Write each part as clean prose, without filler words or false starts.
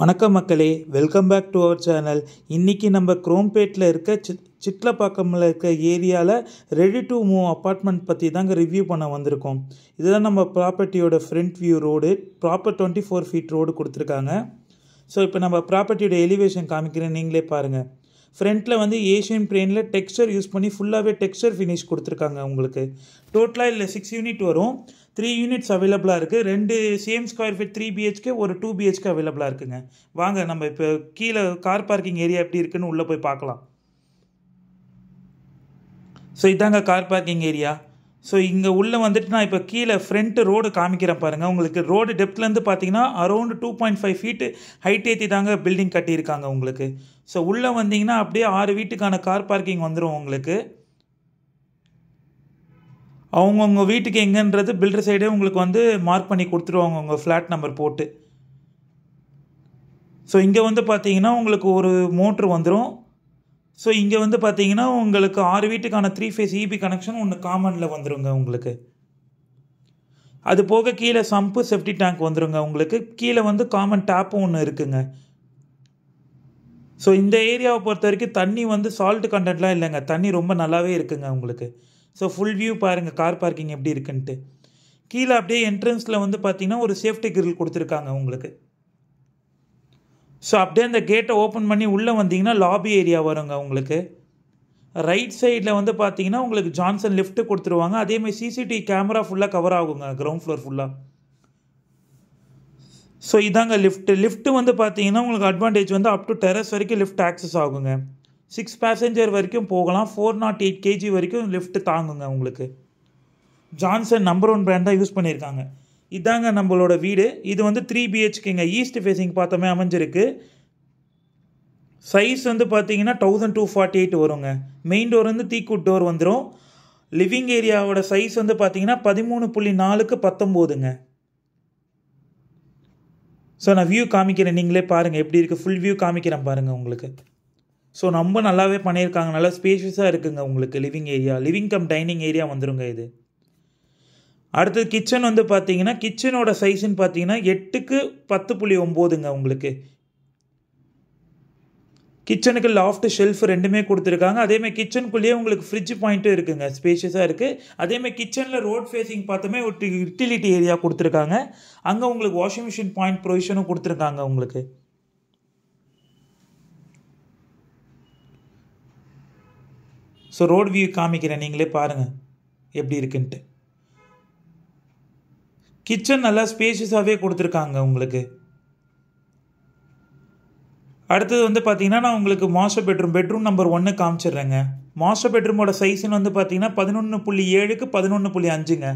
வணக்கம் மக்களே, welcome back to our channel. இன்றைக்கி நம்ம குரோம்பேட்டில் இருக்க சிட்லப்பாக்கமில் இருக்க ஏரியாவில் ரெடி டு மூவ் அப்பார்ட்மெண்ட் பற்றி தாங்க ரிவ்யூ பண்ண வந்திருக்கோம். இதுதான் நம்ம ப்ராப்பர்ட்டியோட front view road. Proper 24 feet road கொடுத்துருக்காங்க. ஸோ இப்போ நம்ம ப்ராப்பர்ட்டியோட எலிவேஷன் காமிக்கிறேன், நீங்களே பாருங்கள். ஃப்ரண்ட்டில் வந்து ஏஷியன் பெயிண்டில் டெக்ஸ்சர் யூஸ் பண்ணி ஃபுல்லாகவே டெக்ஸ்சர் ஃபினிஷ் கொடுத்துருக்காங்க. உங்களுக்கு டோட்டலாக இல்லை 6 யூனிட் வரும். 3 யூனிட்ஸ் அவைலபிளாக இருக்குது. 2 சேம் ஸ்கொயர் ஃபீட் 3 BHK, ஒரு 2 BHK அவைலபிளாக இருக்குங்க. வாங்க நம்ம இப்போ கீழே கார் பார்க்கிங் ஏரியா எப்படி இருக்குன்னு உள்ளே போய் பார்க்கலாம். ஸோ இதாங்க கார் பார்க்கிங் ஏரியா. ஸோ இங்கே உள்ளே வந்துட்டு நான் இப்போ கீழே ஃப்ரண்ட் ரோடு காமிக்கிறேன் பாருங்கள். உங்களுக்கு ரோடு டெப்த்லேருந்து பார்த்தீங்கன்னா அரௌண்ட் 2.5 ஃபீட்டு ஹைட் ஏற்றி தாங்க பில்டிங் கட்டியிருக்காங்க உங்களுக்கு. ஸோ உள்ளே வந்தீங்கன்னா அப்படியே 6 வீட்டுக்கான கார் பார்க்கிங் வந்துடும் உங்களுக்கு. அவங்கவுங்க வீட்டுக்கு எங்கன்றது பில்டர் சைடே உங்களுக்கு வந்து மார்க் பண்ணி கொடுத்துருவாங்க உங்கள் ஃப்ளாட் நம்பர் போட்டு. ஸோ இங்கே வந்து பார்த்தீங்கன்னா உங்களுக்கு ஒரு மோட்ரு வந்துடும். ஸோ இங்கே வந்து பார்த்தீங்கன்னா உங்களுக்கு 6 வீட்டுக்கான 3 ஃபேஸ் EB கனெக்ஷன் ஒன்று காமனில் வந்துடுங்க உங்களுக்கு. அது போக கீழே சம்பு செப்டி டேங்க் வந்துடுங்க உங்களுக்கு. கீழே வந்து காமன் டேப்பும் ஒன்று இருக்குங்க. ஸோ இந்த ஏரியாவை பொறுத்த வரைக்கும் தண்ணி வந்து சால்ட் கண்டென்ட்லாம் இல்லைங்க, தண்ணி ரொம்ப நல்லாவே இருக்குங்க உங்களுக்கு. ஸோ ஃபுல் வியூ பாருங்கள் கார் பார்க்கிங் எப்படி இருக்குன்ட்டு. கீழே அப்படியே என்ட்ரன்ஸில் வந்து பார்த்தீங்கன்னா ஒரு சேஃப்டி கிரில் கொடுத்துருக்காங்க உங்களுக்கு. ஸோ அப்படியே அந்த கேட்டை ஓப்பன் பண்ணி உள்ளே வந்தீங்கன்னா லாபி ஏரியா வருங்க உங்களுக்கு. ரைட் சைடில் வந்து பார்த்தீங்கன்னா உங்களுக்கு ஜான்சன் லிஃப்ட்டு கொடுத்துருவாங்க. அதேமாதிரி CCTV கேமரா ஃபுல்லாக கவர் ஆகுங்க கிரவுண்ட் ஃப்ளோர் ஃபுல்லாக. ஸோ இதாங்க லிஃப்ட்டு வந்து பார்த்தீங்கன்னா உங்களுக்கு அட்வான்டேஜ் வந்து அப் டு டெரஸ் வரைக்கும் லிஃப்ட் ஆக்சஸ் ஆகுங்க. 6 பேசஞ்சர் வரைக்கும் போகலாம். 408 kg வரைக்கும் லிஃப்ட் தாங்குங்க உங்களுக்கு. ஜான்சன் நம்பர் 1 பிராண்ட் தான் யூஸ் பண்ணியிருக்காங்க. இதாங்க நம்மளோட வீடு. இது வந்து 3 BHKங்க. ஈஸ்ட் ஃபேஸிங் பார்த்தோமே அமைஞ்சிருக்கு. சைஸ் வந்து பார்த்தீங்கன்னா 1248 வருங்க. மெயின் டோர் வந்து தீக்குட் டோர் வந்துடும். லிவிங் ஏரியாவோட சைஸ் வந்து பார்த்தீங்கன்னா 13.4க்கு 19ங்க. ஸோ நான் வியூ காமிக்கிறேன், நீங்களே பாருங்கள் எப்படி இருக்குது. ஃபுல் வியூ காமிக்கிறேன் பாருங்கள் உங்களுக்கு. ஸோ ரொம்ப நல்லாவே பண்ணியிருக்காங்க. நல்லா ஸ்பேஷியஸாக இருக்குங்க உங்களுக்கு. Living area, living come dining area வந்துடுங்க இது. அடுத்தது கிச்சன் வந்து பார்த்தீங்கன்னா கிச்சனோட சைஸ்ன்னு பார்த்தீங்கன்னா 8க்கு 10.9ங்க உங்களுக்கு. கிச்சனுக்கு லாஃப்ட் ஷெல்ஃப் ரெண்டுமே கொடுத்துருக்காங்க. அதேமாதிரி கிச்சனுக்குள்ளேயே உங்களுக்கு ஃப்ரிட்ஜ் பாயிண்ட்டும் இருக்குங்க, ஸ்பேஷியஸாக இருக்குது. அதேமாதிரி கிச்சனில் ரோட் ஃபேஸிங் பார்த்தோமே ஒரு யூட்டிலிட்டி ஏரியா கொடுத்துருக்காங்க. அங்கே உங்களுக்கு வாஷிங் மிஷின் பாயிண்ட் ப்ரொவிஷனும் கொடுத்துருக்காங்க உங்களுக்கு. ஸோ ரோட் வியூ காமிக்கிறேன், நீங்களே பாருங்கள் எப்படி இருக்குன்ட்டு. கிச்சன் நல்லா ஸ்பேஷியஸாகவே கொடுத்துருக்காங்க உங்களுக்கு. அடுத்தது வந்து பார்த்தீங்கன்னா நான் உங்களுக்கு மாஸ்டர் பெட்ரூம் நம்பர் 1 காமிச்சிடுறேங்க. மாஸ்டர் பெட்ரூமோட சைஸ்ன்னு வந்து பார்த்தீங்கன்னா 11.7க்கு 11.5ங்க.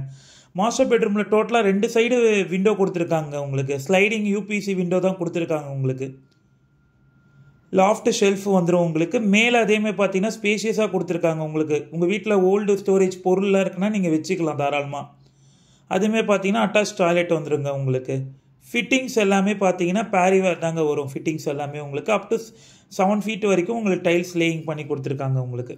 மாஸ்டர் பெட்ரூமில் டோட்டலாக 2 சைடு விண்டோ கொடுத்துருக்காங்க உங்களுக்கு. ஸ்லைடிங் UPC விண்டோ தான் கொடுத்துருக்காங்க உங்களுக்கு. லாஃப்ட் ஷெல்ஃப் வந்துடும் உங்களுக்கு. மேலே அதேமாதிரி பார்த்தீங்கன்னா ஸ்பேஷியஸாக கொடுத்துருக்காங்க உங்களுக்கு. உங்கள் வீட்டில் ஓல்டு ஸ்டோரேஜ் பொருள்லாம் இருக்குன்னா நீங்கள் வச்சுக்கலாம் தாராளமாக. அதுமாதிரி பார்த்தீங்கன்னா அட்டாச் டாய்லெட் வந்துடுங்க உங்களுக்கு. ஃபிட்டிங்ஸ் எல்லாமே பார்த்தீங்கன்னா பேரிவேர் தாங்க வரும். ஃபிட்டிங்ஸ் எல்லாமே உங்களுக்கு அப் டு 7 ஃபீட் வரைக்கும் உங்களுக்கு டைல்ஸ் லேயிங் பண்ணி கொடுத்துருக்காங்க உங்களுக்கு.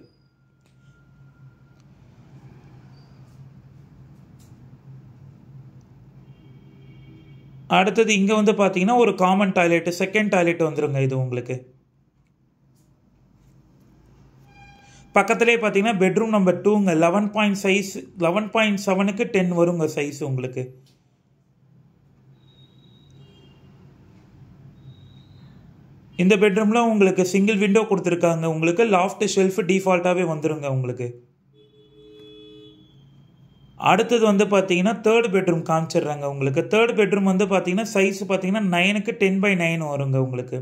அடுத்தது இங்கே வந்து பார்த்தீங்கன்னா ஒரு காமன் டாய்லெட்டு, செகண்ட் டாய்லெட் வந்துடுங்க இது உங்களுக்கு. பக்கத்துலேயே பார்த்தீங்கன்னா பெட்ரூம் நம்பர் 2ங்க. 11.7க்கு 10 வருங்க சைஸ் உங்களுக்கு. இந்த பெட்ரூமில் உங்களுக்கு சிங்கிள் விண்டோ கொடுத்துருக்காங்க உங்களுக்கு. லாஃப்ட் ஷெல்ஃப் டிஃபால்ட்டாகவே வந்துடுங்க உங்களுக்கு. அடுத்தது வந்து பார்த்தீங்கன்னா தேர்ட் பெட்ரூம் காமிச்சிடுறாங்க உங்களுக்கு. தேர்ட் பெட்ரூம் வந்து பார்த்தீங்கன்னா சைஸ் பார்த்தீங்கன்னா 9க்கு 10/9 வருங்க உங்களுக்கு.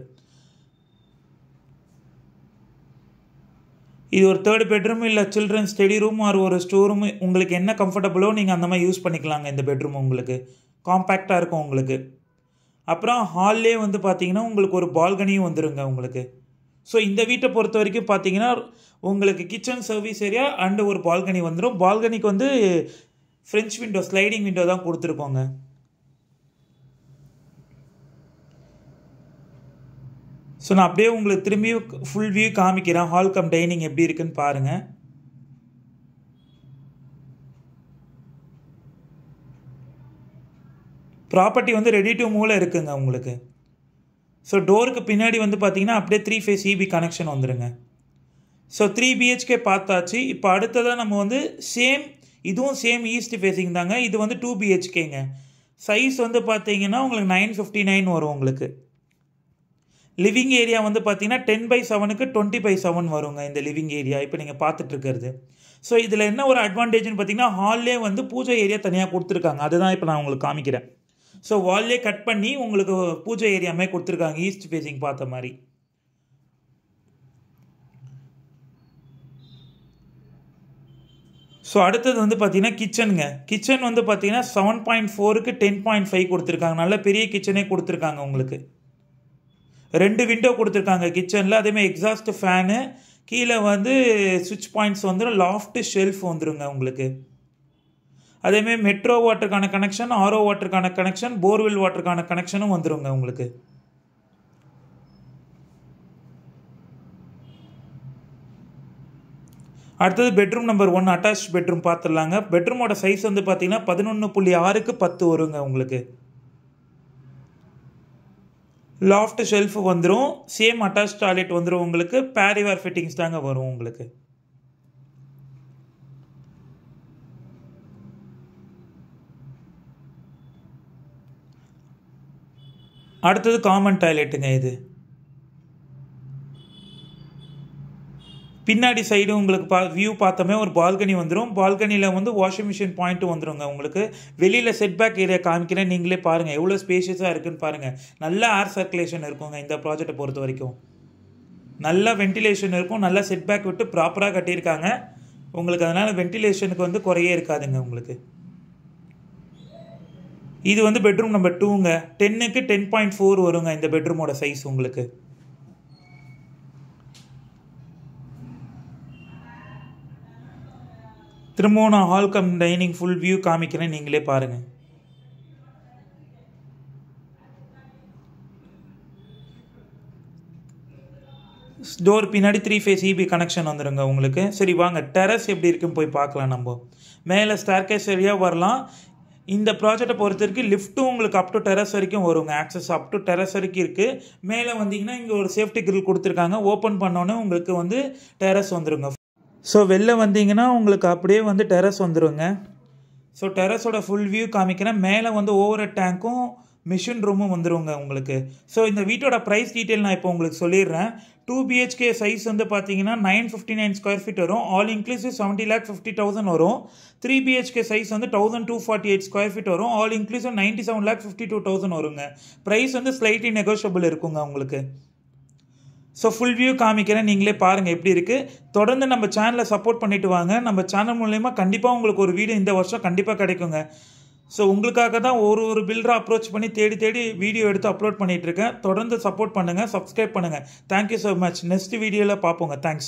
இது ஒரு தேர்ட் பெட்ரூம் இல்லை சில்ட்ரன் ஸ்டடி ரூம் ஆர் ஒரு ஸ்டோர் ரூம், உங்களுக்கு என்ன கம்ஃபர்டபுளோ நீங்கள் அந்த மாதிரி யூஸ் பண்ணிக்கலாங்க. இந்த பெட்ரூம் உங்களுக்கு காம்பேக்டாக இருக்கும் உங்களுக்கு. அப்புறம் ஹால்லே வந்து பார்த்தீங்கன்னா உங்களுக்கு ஒரு பால்கனியும் வந்துடுங்க உங்களுக்கு. ஸோ இந்த வீட்டை பொறுத்த வரைக்கும் பார்த்தீங்கன்னா உங்களுக்கு கிச்சன் சர்வீஸ் ஏரியா அண்டு ஒரு பால்கனி வந்துடும். பால்கனிக்கு வந்து ஃப்ரெஞ்ச் விண்டோ, ஸ்லைடிங் விண்டோ தான் கொடுத்துருக்கோங்க. ஸோ நான் அப்படியே உங்களுக்கு திரும்பி ஃபுல் வியூ காமிக்கிறேன். ஹால் கம் டைனிங் எப்படி இருக்குன்னு பாருங்கள். ப்ராப்பர்ட்டி வந்து ரெடி டு மூவ்ல இருக்குங்க உங்களுக்கு. ஸோ டோருக்கு பின்னாடி வந்து பார்த்தீங்கன்னா அப்படியே 3 ஃபேஸ் இபி கனெக்ஷன் வந்துடுங்க. ஸோ 3 பிஹெச்கே பார்த்தாச்சு. இப்போ அடுத்ததாக நம்ம வந்து இதுவும் சேம் ஈஸ்ட் ஃபேஸிங் தாங்க. இது வந்து 2 பிஹெச்கேங்க. சைஸ் வந்து பார்த்தீங்கன்னா உங்களுக்கு 959 வரும் உங்களுக்கு. லிவிங் ஏரியா வந்து பார்த்தீங்கன்னா 10/7க்கு 20/7 வருங்க இந்த லிவிங் ஏரியா இப்போ நீங்கள் பார்த்துட்ருக்கிறது. ஸோ இதில் என்ன ஒரு அட்வான்டேஜ்னு பார்த்தீங்கன்னா ஹால்லே வந்து பூஜை ஏரியா தனியாக கொடுத்துருக்காங்க. அதுதான் இப்போ நான் உங்களுக்கு காமிக்கிறேன். ஸோ வால்லே கட் பண்ணி உங்களுக்கு பூஜை ஏரியாமே கொடுத்துருக்காங்க ஈஸ்ட் ஃபேஸிங் பார்த்த மாதிரி. ஸோ அடுத்தது வந்து பார்த்தீங்கன்னா கிச்சனுங்க. கிச்சன் வந்து பார்த்தீங்கன்னா 7.4க்கு 10.5 கொடுத்துருக்காங்க. நல்ல பெரிய கிச்சனே கொடுத்துருக்காங்க உங்களுக்கு. 2 விண்டோ கொடுத்துருக்காங்க கிச்சனில். அதேமாதிரி எக்ஸாஸ்ட் ஃபேனு, கீழே வந்து சுவிட்ச் பாயிண்ட்ஸ் வந்துடும், லாஃப்ட் ஷெல்ஃப் வந்துடுங்க உங்களுக்கு. அதேமாதிரி மெட்ரோ வாட்டருக்கான கனெக்ஷன், ஆர்ஓ வாட்டருக்கான கனெக்ஷன், போர்வெல் வாட்டருக்கான கனெக்ஷனும் வந்துடுங்க உங்களுக்கு. அடுத்தது பெட்ரூம் நம்பர் 1 அட்டாச் பெட்ரூம் பார்த்துடலாங்க. பெட்ரூமோட சைஸ் வந்து பார்த்தீங்கன்னா 11.6க்கு 10 வருங்க உங்களுக்கு. லாஃப்ட் ஷெல்ஃப் வந்துடும், சேம் அட்டாச் டாய்லெட் வந்துடும் உங்களுக்கு. பேரிவேர் ஃபிட்டிங்ஸ் தாங்க வரும் உங்களுக்கு. அடுத்தது காமன் டாய்லெட்டுங்க. இது பின்னாடி சைடு உங்களுக்கு வியூ பார்த்தோமே ஒரு பால்கனி வந்துடும். பால்கனியில் வந்து வாஷிங் மிஷின் பாயிண்ட்டு வந்துடுங்க உங்களுக்கு. வெளியில் செட்பேக் ஏரியா காமிக்கிறேன், நீங்களே பாருங்கள் எவ்வளோ ஸ்பேஷியஸாக இருக்குதுன்னு பாருங்கள். நல்ல ஏர் சர்க்குலேஷன் இருக்குங்க இந்த ப்ராஜெக்டை பொறுத்த வரைக்கும். நல்ல வென்டிலேஷன் இருக்கும், நல்ல செட்பேக் விட்டு ப்ராப்பராக கட்டியிருக்காங்க உங்களுக்கு. அதனால் வென்டிலேஷனுக்கு வந்து குறையே இருக்காதுங்க உங்களுக்கு. இது வந்து பெட்ரூம் நம்பர் 2ங்க. 10க்கு 10.4 வருங்க இந்த பெட்ரூமோட சைஸ் உங்களுக்கு. திரும்பவும் நான் hall come dining full view காமிக்கிறேன், நீங்களே பாருங்கள். டோர் பின்னாடி 3 ஃபேஸ் இபி கனெக்ஷன் வந்துடுங்க உங்களுக்கு. சரி வாங்க டெரஸ் எப்படி இருக்குன்னு போய் பார்க்கலாம். நம்ம மேலே ஸ்டேர்கேஸ் ஏரியா வரலாம். இந்த ப்ராஜெக்டை பொறுத்த வரைக்கும் லிஃப்ட்டும் உங்களுக்கு அப் டு டெரஸ் வரைக்கும் வருங்க. ஆக்சஸ் அப் டு டெரஸ் வரைக்கும் இருக்குது. மேலே வந்தீங்கன்னா இங்கே ஒரு சேஃப்டி கிரில் கொடுத்துருக்காங்க. ஓப்பன் பண்ணோன்னே உங்களுக்கு வந்து டெரஸ் வந்துடுங்க. ஸோ வெளில வந்தீங்கன்னா உங்களுக்கு அப்படியே வந்து டெரஸ் வந்துடுங்க. ஸோ டெரஸோட ஃபுல் வியூ காமிக்கிறேன். மேலே வந்து ஓவர் ஹெட் டேங்க்கும் மிஷின் ரூமும் வந்துடுங்க உங்களுக்கு. ஸோ இந்த வீட்டோட ப்ரைஸ் டீட்டெயில் நான் இப்போ உங்களுக்கு சொல்லிடுறேன். 2 பிஹெச்கே சைஸ் வந்து பார்த்தீங்கன்னா 959 ஸ்கொயர் ஃபீட் வரும். ஆல் இன்க்ளூசிவ் 70,50,000 வரும். 3 பிஹெச்கே சைஸ் வந்து 1248 ஸ்கொயர் ஃபீட் வரும். ஆல் இன்க்ளூசிவ் 97,52,000 வருங்க. ப்ரைஸ் வந்து ஸ்லைட்லி நெகோஷியபிள் இருக்குங்க உங்களுக்கு. ஸோ ஃபுல் வியூ காமிக்கிறேன், நீங்களே பாருங்கள் எப்படி இருக்குது. தொடர்ந்து நம்ம சேனலை சப்போர்ட் பண்ணிவிட்டு வாங்க. நம்ம சேனல் மூலயமா கண்டிப்பாக உங்களுக்கு ஒரு வீடியோ இந்த வருஷம் கண்டிப்பாக கிடைக்குங்க. ஸோ உங்களுக்காக தான் ஒரு பில்டரை அப்ரோச் பண்ணி தேடி வீடியோ எடுத்து அப்லோட் பண்ணிகிட்ருக்கேன். தொடர்ந்து சப்போர்ட் பண்ணுங்கள், சப்ஸ்கிரைப் பண்ணுங்கள். Thank you so much. நெக்ஸ்ட் வீடியோவில் பார்ப்போங்க. தேங்க்ஸ்.